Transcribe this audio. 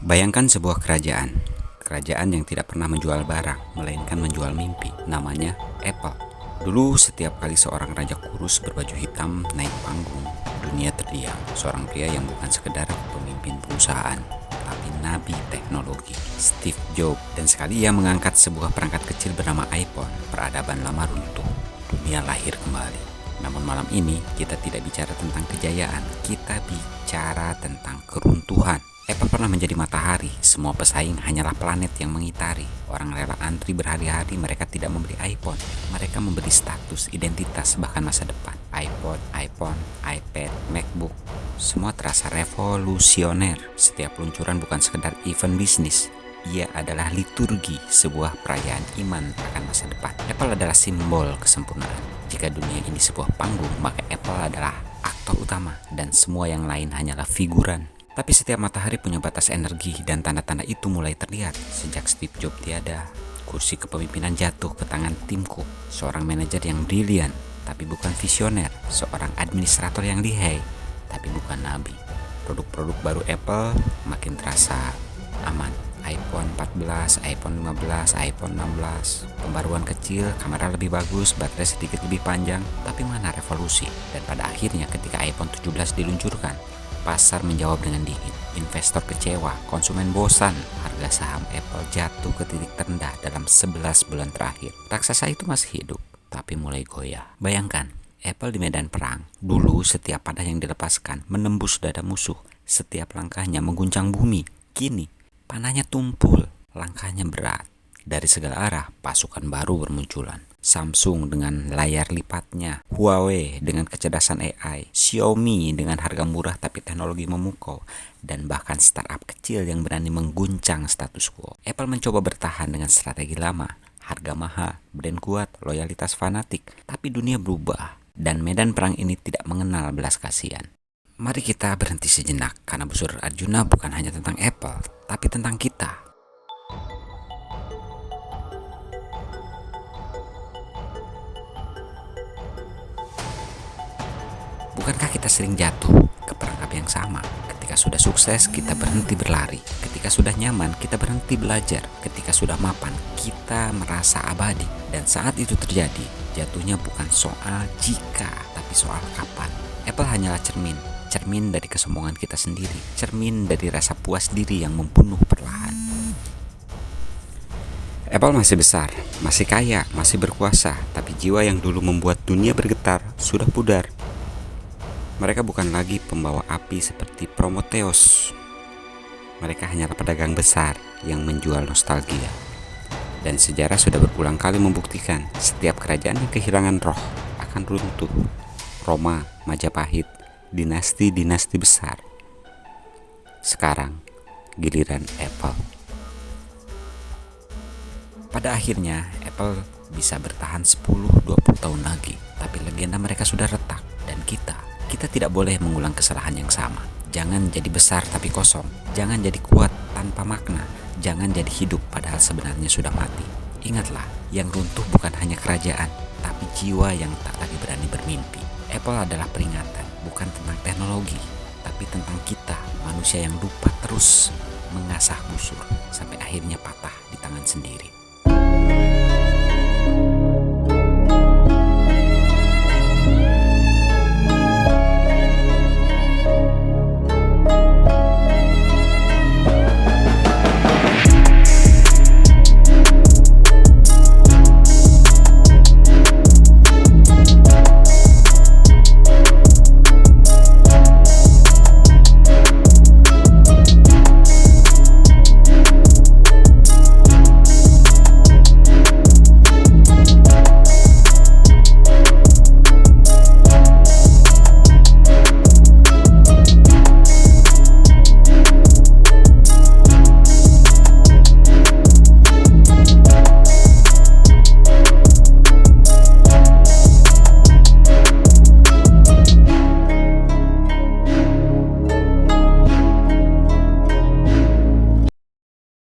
Bayangkan sebuah kerajaan yang tidak pernah menjual barang, melainkan menjual mimpi. Namanya Apple. Dulu setiap kali seorang raja kurus berbaju hitam naik panggung, dunia terdiam. Seorang pria yang bukan sekedar pemimpin perusahaan, tapi nabi teknologi, Steve Jobs. Dan sekali ia mengangkat sebuah perangkat kecil bernama iPhone, peradaban lama runtuh, dunia lahir kembali. Namun malam ini kita tidak bicara tentang kejayaan, kita bicara tentang keruntuhan. Apple pernah menjadi matahari, semua pesaing hanyalah planet yang mengitari. Orang rela antri berhari-hari, mereka tidak membeli iPhone. Mereka memberi status, identitas, bahkan masa depan. iPhone, iPad, MacBook, semua terasa revolusioner. Setiap peluncuran bukan sekedar event bisnis. Ia adalah liturgi, sebuah perayaan iman akan masa depan. Apple adalah simbol kesempurnaan. Jika dunia ini sebuah panggung, maka Apple adalah aktor utama dan semua yang lain hanyalah figuran. Tapi setiap matahari punya batas energi dan tanda-tanda itu mulai terlihat. Sejak Steve Jobs tiada, kursi kepemimpinan jatuh ke tangan Tim Cook, seorang manajer yang brilian tapi bukan visioner, seorang administrator yang lihai tapi bukan nabi. Produk-produk baru Apple makin terasa aman. iPhone 14, iPhone 15, iPhone 16, pembaruan kecil, kamera lebih bagus, baterai sedikit lebih panjang, tapi mana revolusi? Dan pada akhirnya ketika iPhone 17 diluncurkan, pasar menjawab dengan dingin. Investor kecewa, konsumen bosan, harga saham Apple jatuh ke titik terendah dalam 11 bulan terakhir. Raksasa itu masih hidup, tapi mulai goyah. Bayangkan, Apple di medan perang. Dulu setiap panah yang dilepaskan menembus dada musuh, setiap langkahnya mengguncang bumi. Kini panahnya tumpul, langkahnya berat. Dari segala arah, pasukan baru bermunculan. Samsung dengan layar lipatnya, Huawei dengan kecerdasan AI, Xiaomi dengan harga murah tapi teknologi memukau, dan bahkan startup kecil yang berani mengguncang status quo. Apple mencoba bertahan dengan strategi lama, harga mahal, brand kuat, loyalitas fanatik, tapi dunia berubah, dan medan perang ini tidak mengenal belas kasihan. Mari kita berhenti sejenak, karena busur Arjuna bukan hanya tentang Apple, tapi tentang kita. Bukankah kita sering jatuh ke perangkap yang sama? Ketika sudah sukses, kita berhenti berlari. Ketika sudah nyaman, kita berhenti belajar. Ketika sudah mapan, kita merasa abadi. Dan saat itu terjadi, jatuhnya bukan soal jika, tapi soal kapan. Apple hanyalah cermin dari kesombongan kita sendiri, cermin dari rasa puas diri yang membunuh perlahan. Apple masih besar, masih kaya, masih berkuasa, tapi jiwa yang dulu membuat dunia bergetar sudah pudar. Mereka bukan lagi pembawa api seperti Prometheus. Mereka hanyalah pedagang besar yang menjual nostalgia. Dan sejarah sudah berulang kali membuktikan setiap kerajaan yang kehilangan roh akan runtuh. Roma, Majapahit, dinasti-dinasti besar. Sekarang giliran Apple. Pada akhirnya Apple bisa bertahan 10-20 tahun lagi, tapi legenda mereka sudah retak. Dan kita tidak boleh mengulang kesalahan yang sama. Jangan jadi besar tapi kosong. Jangan jadi kuat tanpa makna. Jangan jadi hidup padahal sebenarnya sudah mati. Ingatlah, yang runtuh bukan hanya kerajaan, tapi jiwa yang tak lagi berani bermimpi. Apple adalah peringatan, bukan tentang teknologi, tapi tentang kita, manusia yang lupa terus mengasah busur sampai akhirnya patah di tangan sendiri.